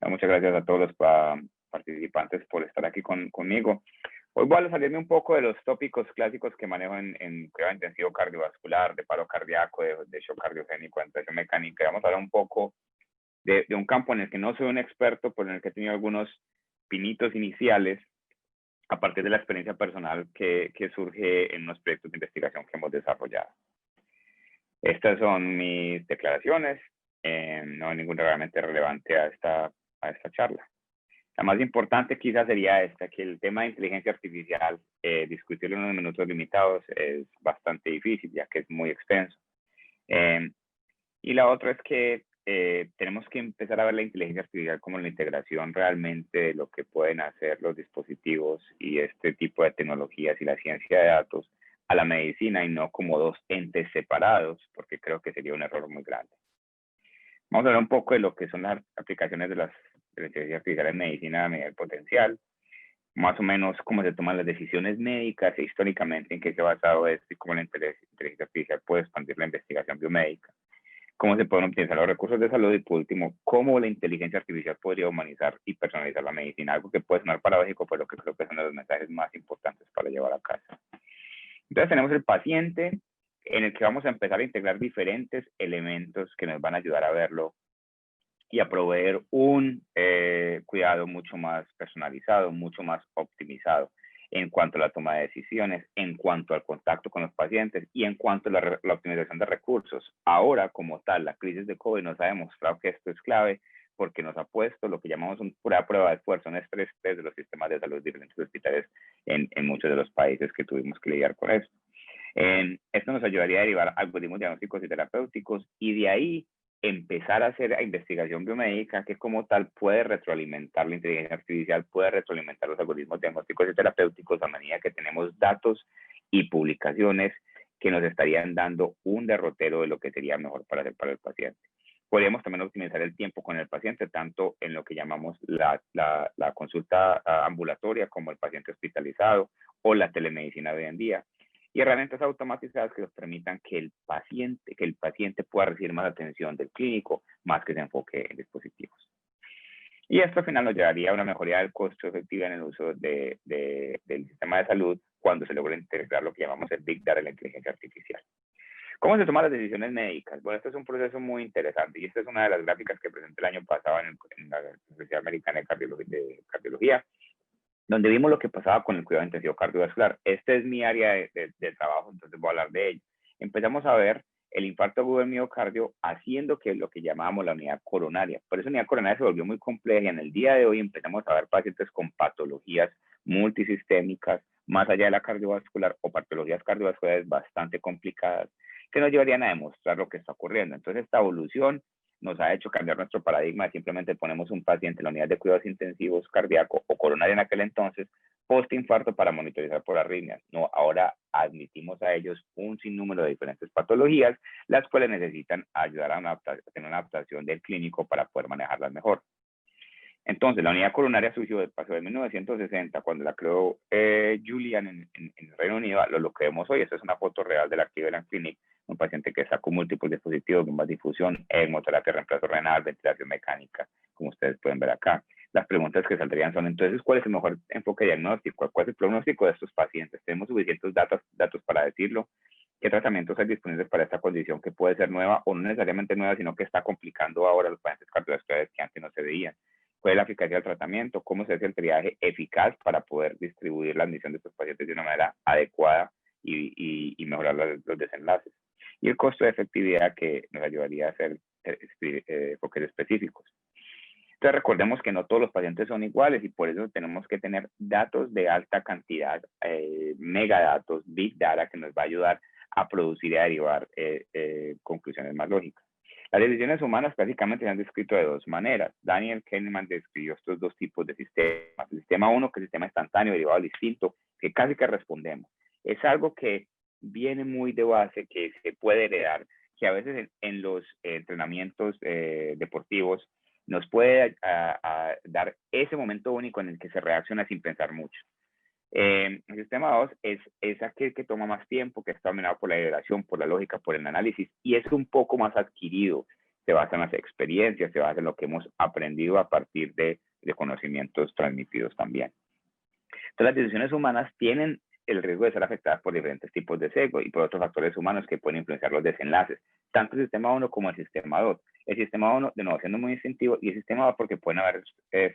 Muchas gracias a todos los participantes por estar aquí conmigo. Hoy voy a salirme un poco de los tópicos clásicos que manejo en cuidado intensivo cardiovascular, de paro cardíaco, de shock cardiogénico, de presión mecánica. Vamos a hablar un poco de un campo en el que no soy un experto, pero en el que he tenido algunos pinitos iniciales a partir de la experiencia personal que surge en unos proyectos de investigación que hemos desarrollado. Estas son mis declaraciones. No hay ningún realmente relevante a esta charla. La más importante quizás sería esta, que el tema de inteligencia artificial, discutirlo en unos minutos limitados es bastante difícil, ya que es muy extenso. Y la otra es que tenemos que empezar a ver la inteligencia artificial como la integración realmente de lo que pueden hacer los dispositivos y este tipo de tecnologías y la ciencia de datos a la medicina, y no como dos entes separados, porque creo que sería un error muy grande. Vamos a hablar un poco de lo que son las aplicaciones de la inteligencia artificial en medicina a nivel potencial, más o menos cómo se toman las decisiones médicas e históricamente en qué se ha basado esto y cómo la inteligencia artificial puede expandir la investigación biomédica, cómo se pueden optimizar los recursos de salud y, por último, cómo la inteligencia artificial podría humanizar y personalizar la medicina, algo que puede sonar paradójico, pero que creo que son los mensajes más importantes para llevar a casa. Entonces tenemos el paciente, en el que vamos a empezar a integrar diferentes elementos que nos van a ayudar a verlo y a proveer un cuidado mucho más personalizado, mucho más optimizado en cuanto a la toma de decisiones, en cuanto al contacto con los pacientes y en cuanto a la optimización de recursos. Ahora, como tal, la crisis de COVID nos ha demostrado que esto es clave, porque nos ha puesto lo que llamamos una prueba de esfuerzo, un estrés test de los sistemas de salud de diferentes hospitales en muchos de los países que tuvimos que lidiar con esto. Esto nos ayudaría a derivar algoritmos diagnósticos y terapéuticos, y de ahí empezar a hacer investigación biomédica que como tal puede retroalimentar la inteligencia artificial, puede retroalimentar los algoritmos diagnósticos y terapéuticos a medida que tenemos datos y publicaciones que nos estarían dando un derrotero de lo que sería mejor para hacer para el paciente. Podríamos también optimizar el tiempo con el paciente, tanto en lo que llamamos la consulta ambulatoria como el paciente hospitalizado o la telemedicina de hoy en día. Y herramientas automatizadas que nos permitan que el paciente pueda recibir más atención del clínico, más que se enfoque en dispositivos. Y esto al final nos llevaría a una mejoría del costo efectivo en el uso del sistema de salud cuando se logra integrar lo que llamamos el Big Data en la inteligencia artificial. ¿Cómo se toman las decisiones médicas? Bueno, esto es un proceso muy interesante, y esta es una de las gráficas que presenté el año pasado en la Sociedad Americana de Cardiología, donde vimos lo que pasaba con el cuidado intensivo cardiovascular. Este es mi área de trabajo, entonces voy a hablar de ello. Empezamos a ver el infarto agudo del miocardio haciendo que lo que llamábamos la unidad coronaria. Por eso la unidad coronaria se volvió muy compleja, y en el día de hoy empezamos a ver pacientes con patologías multisistémicas, más allá de la cardiovascular, o patologías cardiovasculares bastante complicadas, que nos llevarían a demostrar lo que está ocurriendo. Entonces, esta evolución nos ha hecho cambiar nuestro paradigma. Simplemente ponemos un paciente en la unidad de cuidados intensivos cardíaco o coronaria en aquel entonces, post-infarto, para monitorizar por arritmias. No, ahora admitimos a ellos un sinnúmero de diferentes patologías, las cuales necesitan ayudar a tener una adaptación del clínico para poder manejarlas mejor. Entonces, la unidad coronaria surgió, pasó de 1960, cuando la creó Julian en el Reino Unido, a lo que vemos hoy. Esta es una foto real de la Cleveland Clinic, un paciente que sacó múltiples dispositivos, bombas de difusión, hemoterapia, reemplazo renal, ventilación mecánica, como ustedes pueden ver acá. Las preguntas que saldrían son, entonces, ¿cuál es el mejor enfoque diagnóstico? ¿Cuál es el pronóstico de estos pacientes? ¿Tenemos suficientes datos para decirlo? ¿Qué tratamientos hay disponibles para esta condición, que puede ser nueva o no necesariamente nueva, sino que está complicando ahora los pacientes cardiovasculares que antes no se veían? ¿Cuál es la eficacia del tratamiento? ¿Cómo se hace el triaje eficaz para poder distribuir la admisión de estos pacientes de una manera adecuada y mejorar los desenlaces? Y el costo de efectividad, que nos ayudaría a hacer enfoques específicos. Entonces, recordemos que no todos los pacientes son iguales, y por eso tenemos que tener datos de alta cantidad, megadatos, big data, que nos va a ayudar a producir y a derivar conclusiones más lógicas. Las decisiones humanas básicamente se han descrito de dos maneras. Daniel Kahneman describió estos dos tipos de sistemas. El sistema 1, que es el sistema instantáneo derivado del instinto, que casi que respondemos. Es algo que viene muy de base, que se puede heredar, que a veces en los entrenamientos deportivos nos puede dar ese momento único en el que se reacciona sin pensar mucho. El sistema 2 es aquel que toma más tiempo, que está dominado por la deliberación, por la lógica, por el análisis, y es un poco más adquirido, se basa en las experiencias, se basa en lo que hemos aprendido a partir de conocimientos transmitidos también. Entonces, las decisiones humanas tienen el riesgo de ser afectadas por diferentes tipos de sesgo y por otros factores humanos que pueden influenciar los desenlaces, tanto el sistema 1 como el sistema 2. El sistema 1, de nuevo, siendo muy distintivo, y el sistema 2 porque pueden haber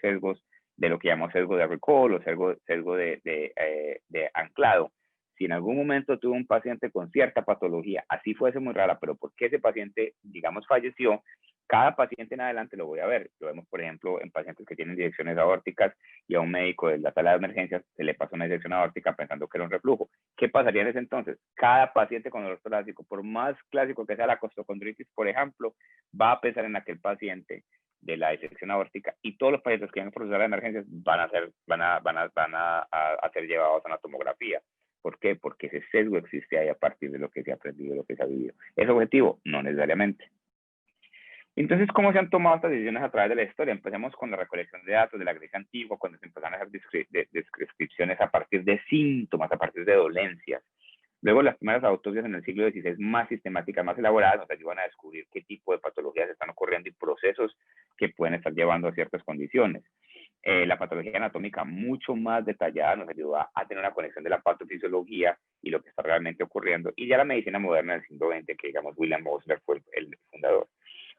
sesgos de lo que llamamos sesgo de recall o sesgo de anclado. Si en algún momento tuve un paciente con cierta patología, así fuese muy rara, pero porque ese paciente, digamos, falleció, cada paciente en adelante lo voy a ver. Lo vemos, por ejemplo, en pacientes que tienen disecciones aórticas y a un médico de la sala de emergencias se le pasó una disección aórtica pensando que era un reflujo. ¿Qué pasaría en ese entonces? Cada paciente con dolor torácico, por más clásico que sea la costocondritis, por ejemplo, va a pensar en aquel paciente de la disección aórtica y todos los pacientes que vienen por la sala de emergencias van a ser llevados a una tomografía. ¿Por qué? Porque ese sesgo existe ahí a partir de lo que se ha aprendido, de lo que se ha vivido. ¿Es objetivo? No necesariamente. Entonces, ¿cómo se han tomado estas decisiones a través de la historia? Empecemos con la recolección de datos de la Grecia antigua, cuando se empezaron a hacer descripciones a partir de síntomas, a partir de dolencias. Luego, las primeras autopsias en el siglo XVI, más sistemáticas, más elaboradas, nos ayudan a descubrir qué tipo de patologías están ocurriendo y procesos que pueden estar llevando a ciertas condiciones. La patología anatómica mucho más detallada nos ayuda a tener una conexión de la patofisiología y lo que está realmente ocurriendo. Y ya la medicina moderna del siglo XX, que digamos William Osler fue el fundador.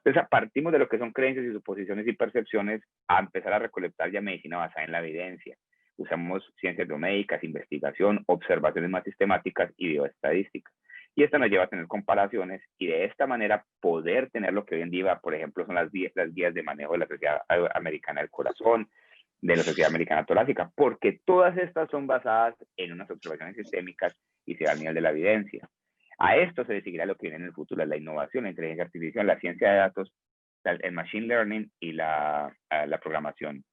Entonces, partimos de lo que son creencias y suposiciones y percepciones a empezar a recolectar ya medicina basada en la evidencia. Usamos ciencias biomédicas, investigación, observaciones más sistemáticas y bioestadísticas. Y esto nos lleva a tener comparaciones y de esta manera poder tener lo que hoy en día, por ejemplo, son las guías de manejo de la Sociedad Americana del Corazón, de la Sociedad Americana Torácica, porque todas estas son basadas en unas observaciones sistémicas y se da al nivel de la evidencia. A esto se le seguirá lo que viene en el futuro, la innovación, la inteligencia artificial, la ciencia de datos, el machine learning y la programación.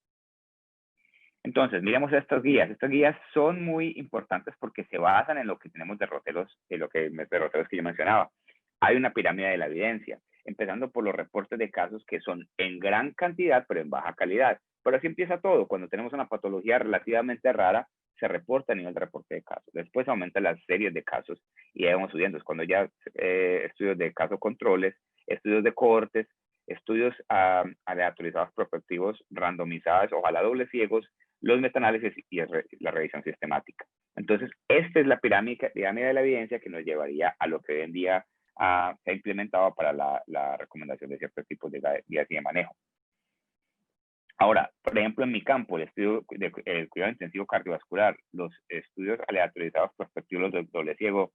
Entonces, miremos estas guías. Estas guías son muy importantes porque se basan en lo que tenemos derroteros que yo mencionaba. Hay una pirámide de la evidencia, empezando por los reportes de casos que son en gran cantidad, pero en baja calidad. Pero así empieza todo. Cuando tenemos una patología relativamente rara, se reporta a nivel de reporte de casos. Después aumenta las series de casos y ya vamos subiendo. Es cuando ya estudios de caso controles, estudios de cohortes, estudios aleatorizados prospectivos, randomizados, ojalá dobles ciegos, los metaanálisis y la revisión sistemática. Entonces, esta es la pirámide de la evidencia que nos llevaría a lo que hoy en día se ha implementado para la recomendación de ciertos tipos de guías y de manejo. Ahora, por ejemplo, en mi campo, el estudio del cuidado intensivo cardiovascular, los estudios aleatorizados prospectivos de doble ciego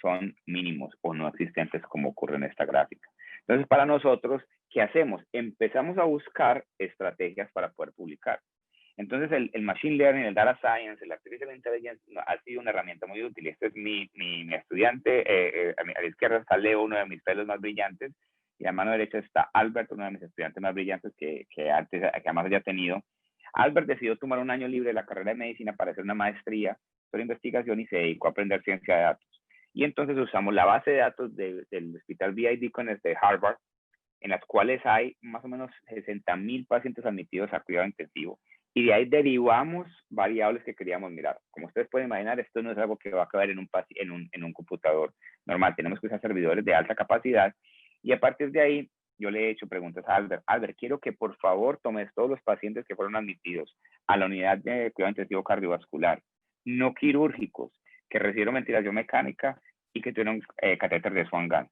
son mínimos o no existentes como ocurre en esta gráfica. Entonces, para nosotros, ¿qué hacemos? Empezamos a buscar estrategias para poder publicar. Entonces, el Machine Learning, el Data Science, el Artificial Intelligence ha sido una herramienta muy útil. Este es mi estudiante, a la izquierda está Leo, uno de mis fellows más brillantes, y a la mano derecha está Albert, uno de mis estudiantes más brillantes que además haya tenido. Albert decidió tomar un año libre de la carrera de medicina para hacer una maestría sobre investigación y se dedicó a aprender ciencia de datos. Y entonces usamos la base de datos del Hospital VA Deaconess de Harvard, en las cuales hay más o menos 60,000 pacientes admitidos a cuidado intensivo. Y de ahí derivamos variables que queríamos mirar. Como ustedes pueden imaginar, esto no es algo que va a caber en un computador normal. Tenemos que usar servidores de alta capacidad. Y a partir de ahí, yo le he hecho preguntas a Albert. Albert, quiero que por favor tomes todos los pacientes que fueron admitidos a la unidad de cuidado intensivo cardiovascular, no quirúrgicos, que recibieron ventilación mecánica y que tuvieron catéter de Swan-Ganz.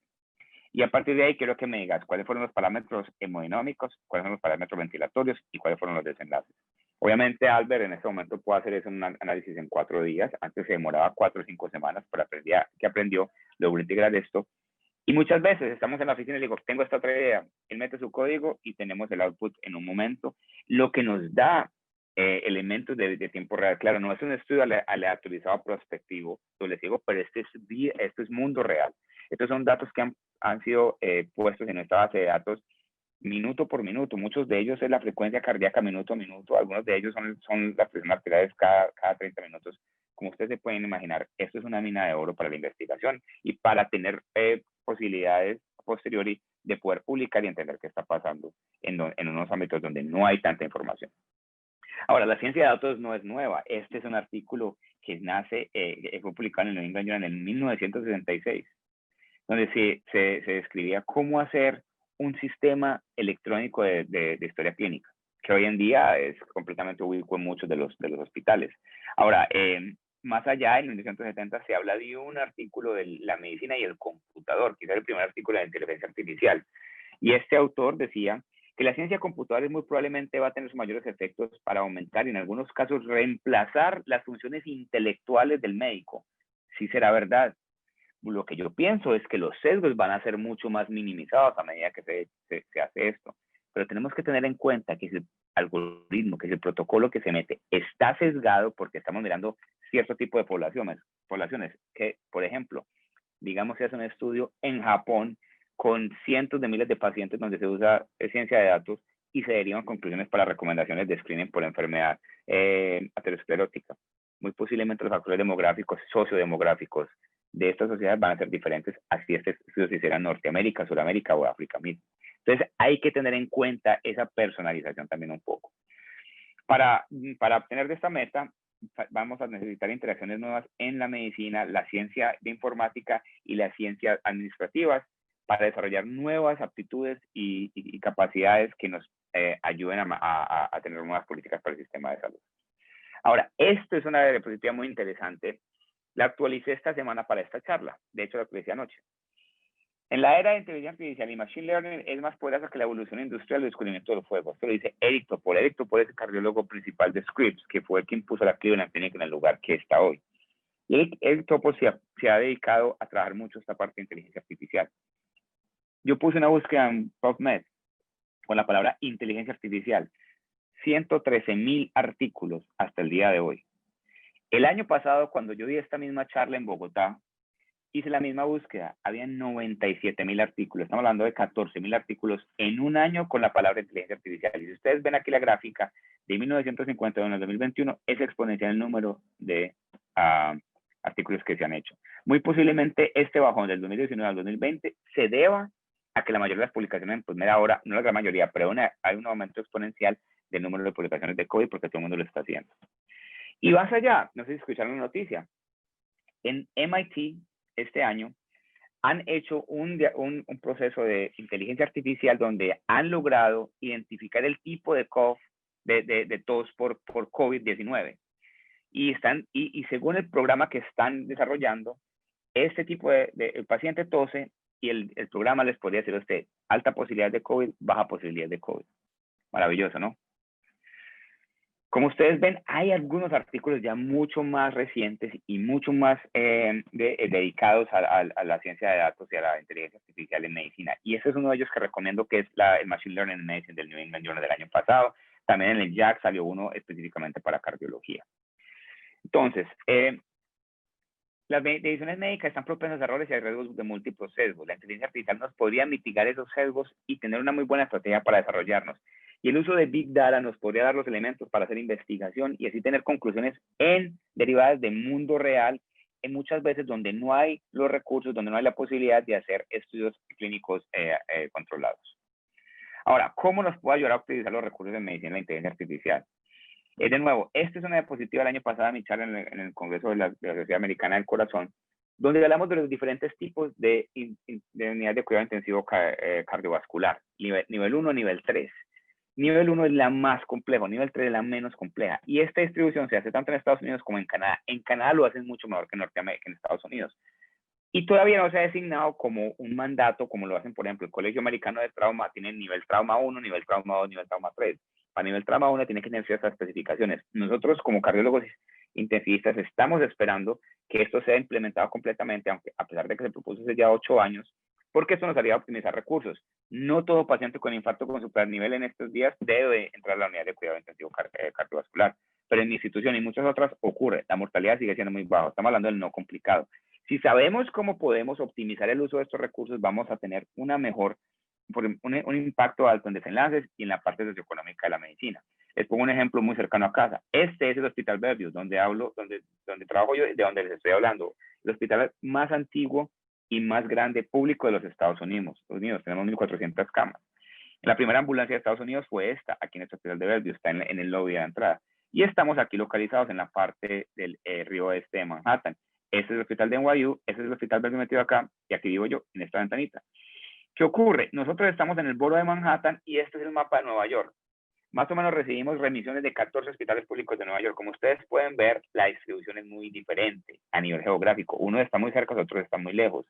Y a partir de ahí quiero que me digas cuáles fueron los parámetros hemodinámicos, cuáles son los parámetros ventilatorios y cuáles fueron los desenlaces. Obviamente, Albert en este momento puede hacer eso en un análisis en 4 días. Antes se demoraba 4 o 5 semanas, pero que aprendió, logró integrar esto. Y muchas veces estamos en la oficina y le digo, tengo esta otra idea. Él mete su código y tenemos el output en un momento, lo que nos da elementos de tiempo real. Claro, no es un estudio aleatorizado prospectivo, doble ciego, pero esto es mundo real. Estos son datos que han sido puestos en nuestra base de datos minuto por minuto. Muchos de ellos es la frecuencia cardíaca minuto a minuto. Algunos de ellos son las presiones arteriales cada 30 minutos. Como ustedes se pueden imaginar, esto es una mina de oro para la investigación y para tener posibilidades posteriori de poder publicar y entender qué está pasando en unos ámbitos donde no hay tanta información. Ahora, la ciencia de datos no es nueva. Este es un artículo que fue publicado en el New England Journal en 1966, donde se describía cómo hacer un sistema electrónico de historia clínica, que hoy en día es completamente ubicuo en muchos de los hospitales. Ahora, más allá, en 1970 se habla de un artículo de la medicina y el computador, quizás el primer artículo de inteligencia artificial. Y este autor decía que la ciencia computacional muy probablemente va a tener sus mayores efectos para aumentar y en algunos casos reemplazar las funciones intelectuales del médico. Sí será verdad. Lo que yo pienso es que los sesgos van a ser mucho más minimizados a medida que se hace esto. Pero tenemos que tener en cuenta que ese algoritmo, que ese protocolo que se mete está sesgado porque estamos mirando cierto tipo de poblaciones que, por ejemplo, digamos que hace un estudio en Japón con cientos de miles de pacientes donde se usa ciencia de datos y se derivan conclusiones para recomendaciones de screening por enfermedad aterosclerótica. Muy posiblemente los factores demográficos, sociodemográficos de estas sociedades van a ser diferentes así este estudio se hiciera en Norteamérica, Sudamérica o África mismo. Entonces hay que tener en cuenta esa personalización también un poco. Para obtener de esta meta, vamos a necesitar interacciones nuevas en la medicina, la ciencia de informática y las ciencias administrativas para desarrollar nuevas aptitudes y capacidades que nos ayuden a tener nuevas políticas para el sistema de salud. Ahora, esto es una diapositiva muy interesante. La actualicé esta semana para esta charla. De hecho, la actualicé anoche. En la era de inteligencia artificial y machine learning es más poderosa que la evolución industrial y el descubrimiento del fuego. Esto lo dice Eric Topol. Eric Topol es el cardiólogo principal de Scripps, que fue el que impuso la Cleveland Clinic en el lugar que está hoy. Y Eric Topol se ha dedicado a trabajar mucho esta parte de inteligencia artificial. Yo puse una búsqueda en PubMed con la palabra inteligencia artificial. 113,000 artículos hasta el día de hoy. El año pasado, cuando yo di esta misma charla en Bogotá, hice la misma búsqueda, había 97,000 artículos, estamos hablando de 14,000 artículos en un año con la palabra inteligencia artificial. Y si ustedes ven aquí la gráfica de 1951 al 2021, es exponencial el número de artículos que se han hecho. Muy posiblemente este bajón del 2019 al 2020 se deba a que la mayoría de las publicaciones en primera hora, no la gran mayoría, pero hay un aumento exponencial del número de publicaciones de COVID porque todo el mundo lo está haciendo. Y más allá, no sé si escucharon la noticia, en MIT este año han hecho un proceso de inteligencia artificial donde han logrado identificar el tipo de tos por COVID-19. Y según el programa que están desarrollando, este tipo el paciente tose y el programa les podría decir a usted, alta posibilidad de COVID, baja posibilidad de COVID. Maravilloso, ¿no? Como ustedes ven, hay algunos artículos ya mucho más recientes y mucho más dedicados a la ciencia de datos y a la inteligencia artificial en medicina. Y ese es uno de ellos que recomiendo, que es el Machine Learning in Medicine del New England Journal del año pasado. También en el JACC salió uno específicamente para cardiología. Entonces, las decisiones médicas están propensas a errores y a riesgos de múltiples sesgos. La inteligencia artificial nos podría mitigar esos sesgos y tener una muy buena estrategia para desarrollarnos. Y el uso de Big Data nos podría dar los elementos para hacer investigación y así tener conclusiones derivadas del mundo real, en muchas veces donde no hay los recursos, donde no hay la posibilidad de hacer estudios clínicos controlados. Ahora, ¿cómo nos puede ayudar a utilizar los recursos de medicina y la inteligencia artificial? De nuevo, esta es una diapositiva del año pasado, mi charla en el Congreso de la Sociedad Americana del Corazón, donde hablamos de los diferentes tipos de unidad de cuidado intensivo cardiovascular, nivel 1, nivel 3. Nivel 1 es la más compleja, nivel 3 es la menos compleja. Y esta distribución se hace tanto en Estados Unidos como en Canadá. En Canadá lo hacen mucho mejor que en Norteamérica, en Estados Unidos. Y todavía no se ha designado como un mandato, como lo hacen, por ejemplo, el Colegio Americano de Trauma, tiene nivel trauma 1, nivel trauma 2, nivel trauma 3. Para nivel trauma 1 tiene que tener ciertas especificaciones. Nosotros, como cardiólogos intensivistas, estamos esperando que esto sea implementado completamente, aunque a pesar de que se propuso hace ya 8 años, porque esto nos haría optimizar recursos. No todo paciente con infarto con supernivel en estos días debe entrar a la unidad de cuidado intensivo cardiovascular, pero en mi institución y muchas otras ocurre. La mortalidad sigue siendo muy baja. Estamos hablando del no complicado. Si sabemos cómo podemos optimizar el uso de estos recursos, vamos a tener un impacto alto en desenlaces y en la parte socioeconómica de la medicina. Les pongo un ejemplo muy cercano a casa. Este es el Hospital Bellevue, donde trabajo yo, de donde les estoy hablando. El hospital más antiguo y más grande público de los Estados Unidos. Tenemos 1,400 camas. La primera ambulancia de Estados Unidos fue esta, aquí en este Hospital de Bellevue, está en el lobby de entrada. Y estamos aquí localizados en la parte del río oeste de Manhattan. Este es el hospital de NYU, este es el hospital Bellevue metido acá, y aquí vivo yo, en esta ventanita. ¿Qué ocurre? Nosotros estamos en el borough de Manhattan y este es el mapa de Nueva York. Más o menos recibimos remisiones de 14 hospitales públicos de Nueva York. Como ustedes pueden ver, la distribución es muy diferente a nivel geográfico. Uno está muy cerca, otros están muy lejos.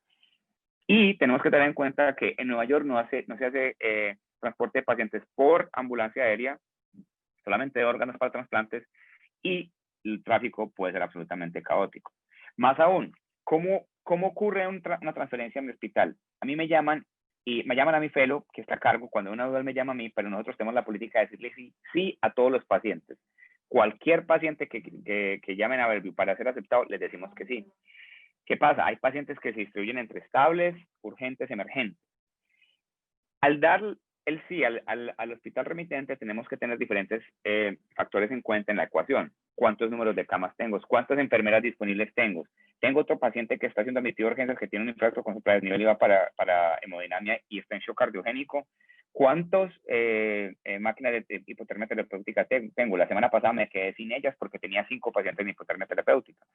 Y tenemos que tener en cuenta que en Nueva York no se hace transporte de pacientes por ambulancia aérea, solamente de órganos para trasplantes, y el tráfico puede ser absolutamente caótico. Más aún, ¿cómo ocurre una transferencia en mi hospital? A mí me llaman y me llaman a mi fellow, que está a cargo, cuando una duda me llama a mí, pero nosotros tenemos la política de decirle sí a todos los pacientes. Cualquier paciente que llamen a Bellevue para ser aceptado, les decimos que sí. ¿Qué pasa? Hay pacientes que se distribuyen entre estables, urgentes, emergentes. Al dar el sí al hospital remitente, tenemos que tener diferentes factores en cuenta en la ecuación. ¿Cuántos números de camas tengo? ¿Cuántas enfermeras disponibles tengo? Tengo otro paciente que está siendo admitido a urgencias que tiene un infarto con nivel IVA para hemodinamia y está en shock cardiogénico. ¿Cuántas máquinas de hipotermia terapéutica tengo? La semana pasada me quedé sin ellas porque tenía 5 pacientes en hipotermia terapéutica.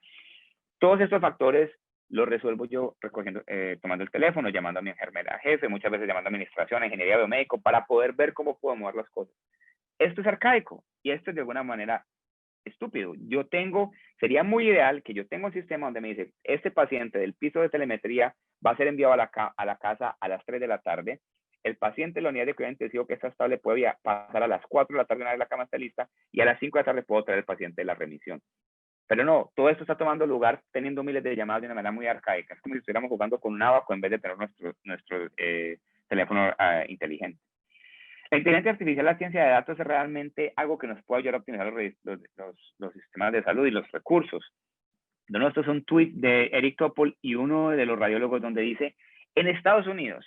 Todos estos factores los resuelvo yo recogiendo, tomando el teléfono, llamando a mi enfermera jefe, muchas veces llamando a administración, ingeniería biomédico, para poder ver cómo puedo mover las cosas. Esto es arcaico y esto es de alguna manera estúpido. Sería muy ideal que yo tenga un sistema donde me dice, este paciente del piso de telemetría va a ser enviado a la casa a las 3 de la tarde, el paciente de la unidad de cuidado intensivo que está estable puede pasar a las 4 de la tarde una vez la cama está lista y a las 5 de la tarde puedo traer el paciente de la remisión. Pero no, todo esto está tomando lugar teniendo miles de llamadas de una manera muy arcaica. Es como si estuviéramos jugando con un abaco en vez de tener nuestro teléfono inteligente. La inteligencia artificial, la ciencia de datos, es realmente algo que nos puede ayudar a optimizar los sistemas de salud y los recursos. Esto es un tweet de Eric Topol y uno de los radiólogos donde dice, en Estados Unidos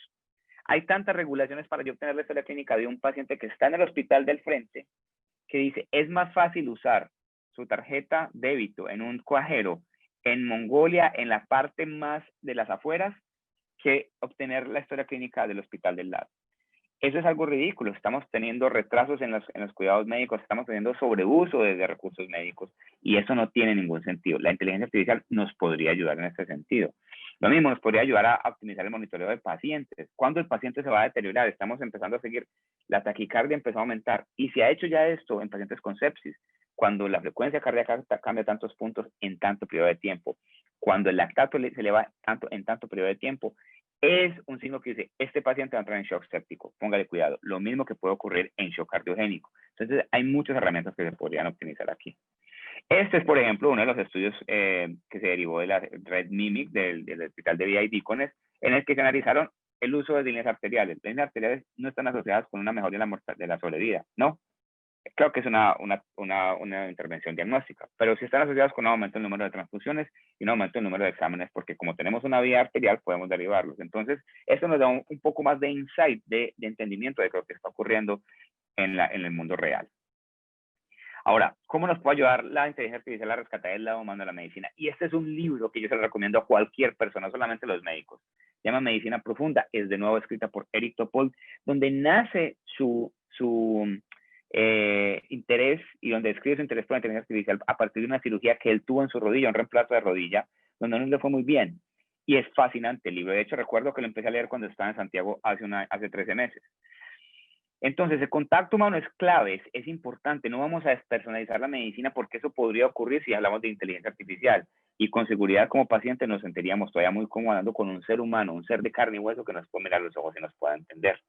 hay tantas regulaciones para yo obtener la historia clínica de un paciente que está en el hospital del frente que dice, es más fácil usar su tarjeta débito en un cajero en Mongolia, en la parte más de las afueras, que obtener la historia clínica del hospital del lado. Eso es algo ridículo. Estamos teniendo retrasos en los cuidados médicos, estamos teniendo sobreuso de recursos médicos y eso no tiene ningún sentido. La inteligencia artificial nos podría ayudar en este sentido. Lo mismo nos podría ayudar a optimizar el monitoreo de pacientes. ¿Cuándo el paciente se va a deteriorar? Estamos empezando a seguir, la taquicardia empezó a aumentar y se ha hecho ya esto en pacientes con sepsis. Cuando la frecuencia cardíaca cambia tantos puntos en tanto periodo de tiempo, cuando el lactato se eleva tanto en tanto periodo de tiempo, es un signo que dice, este paciente va a entrar en shock séptico, póngale cuidado. Lo mismo que puede ocurrir en shock cardiogénico. Entonces, hay muchas herramientas que se podrían optimizar aquí. Este es, por ejemplo, uno de los estudios que se derivó de la red MIMIC del hospital de VA Deaconess, en el que se analizaron el uso de líneas arteriales. Las líneas arteriales no están asociadas con una mejora de la sobrevida, no. Claro que es una intervención diagnóstica, pero sí están asociadas con un aumento del número de transfusiones y un aumento del número de exámenes, porque como tenemos una vía arterial, podemos derivarlos. Entonces, esto nos da un poco más de insight, de entendimiento de lo que está ocurriendo en el mundo real. Ahora, ¿cómo nos puede ayudar la inteligencia artificial a rescatar el lado humano de la medicina? Y este es un libro que yo se lo recomiendo a cualquier persona, no solamente a los médicos. Se llama Medicina Profunda, es de nuevo escrita por Eric Topol, donde nace su interés y donde escribe su interés por la inteligencia artificial a partir de una cirugía que él tuvo en su rodilla, un reemplazo de rodilla, donde no le fue muy bien. Y es fascinante el libro. De hecho, recuerdo que lo empecé a leer cuando estaba en Santiago hace 13 meses. Entonces, el contacto humano es clave, es importante. No vamos a despersonalizar la medicina porque eso podría ocurrir si hablamos de inteligencia artificial. Y con seguridad como paciente nos sentiríamos todavía muy cómodos hablando con un ser humano, un ser de carne y hueso que nos puede mirar los ojos y nos pueda entender.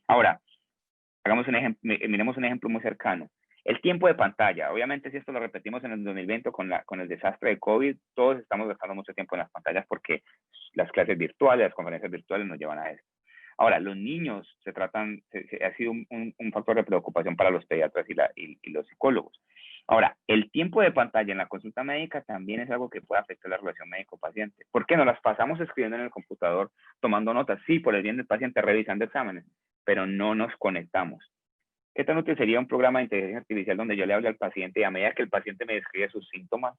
Ahora, miremos un ejemplo muy cercano. El tiempo de pantalla. Obviamente, si esto lo repetimos en el 2020 con el desastre de COVID, todos estamos gastando mucho tiempo en las pantallas porque las clases virtuales, las conferencias virtuales nos llevan a eso. Ahora, los niños ha sido un factor de preocupación para los pediatras y los psicólogos. Ahora, el tiempo de pantalla en la consulta médica también es algo que puede afectar la relación médico-paciente. ¿Por qué? Nos las pasamos escribiendo en el computador, tomando notas, sí, por el bien del paciente, revisando exámenes, pero no nos conectamos. ¿Qué tan útil sería un programa de inteligencia artificial donde yo le hable al paciente y a medida que el paciente me describe sus síntomas,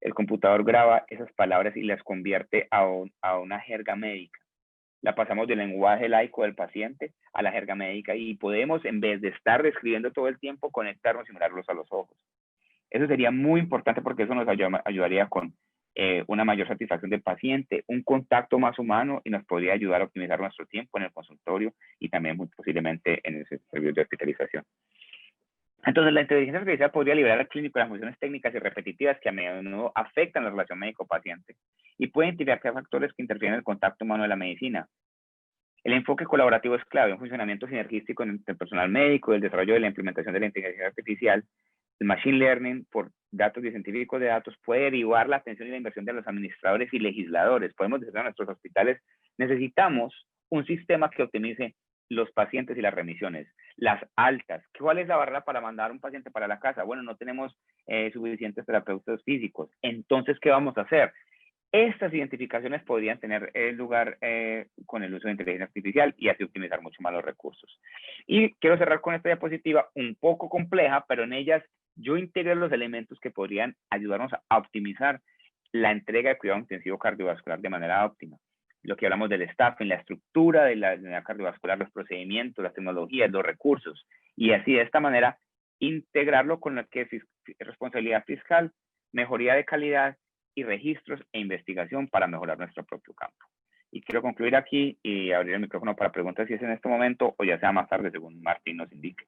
el computador graba esas palabras y las convierte a una jerga médica? La pasamos del lenguaje laico del paciente a la jerga médica y podemos, en vez de estar describiendo todo el tiempo, conectarnos y mirarlos a los ojos. Eso sería muy importante porque eso nos ayudaría con una mayor satisfacción del paciente, un contacto más humano y nos podría ayudar a optimizar nuestro tiempo en el consultorio y también muy posiblemente en el servicio de hospitalización. Entonces, la inteligencia artificial podría liberar al clínico de las funciones técnicas y repetitivas que a menudo afectan la relación médico-paciente y puede identificar factores que interfieren en el contacto humano de la medicina. El enfoque colaborativo es clave, un funcionamiento sinergístico entre el personal médico y el desarrollo de la implementación de la inteligencia artificial. El machine learning por datos y científicos de datos puede derivar la atención y la inversión de los administradores y legisladores. Podemos decir a nuestros hospitales, necesitamos un sistema que optimice los pacientes y las remisiones, las altas. ¿Cuál es la barrera para mandar un paciente para la casa? Bueno, no tenemos suficientes terapeutas físicos. Entonces, ¿qué vamos a hacer? Estas identificaciones podrían tener lugar con el uso de inteligencia artificial y así optimizar mucho más los recursos. Y quiero cerrar con esta diapositiva un poco compleja, pero en ellas yo integré los elementos que podrían ayudarnos a optimizar la entrega de cuidado intensivo cardiovascular de manera óptima. Lo que hablamos del staffing, la estructura de la unidad cardiovascular, los procedimientos, las tecnologías, los recursos, y así de esta manera integrarlo con lo que es responsabilidad fiscal, mejoría de calidad y registros e investigación para mejorar nuestro propio campo. Y quiero concluir aquí y abrir el micrófono para preguntas si es en este momento o ya sea más tarde, según Martín nos indique.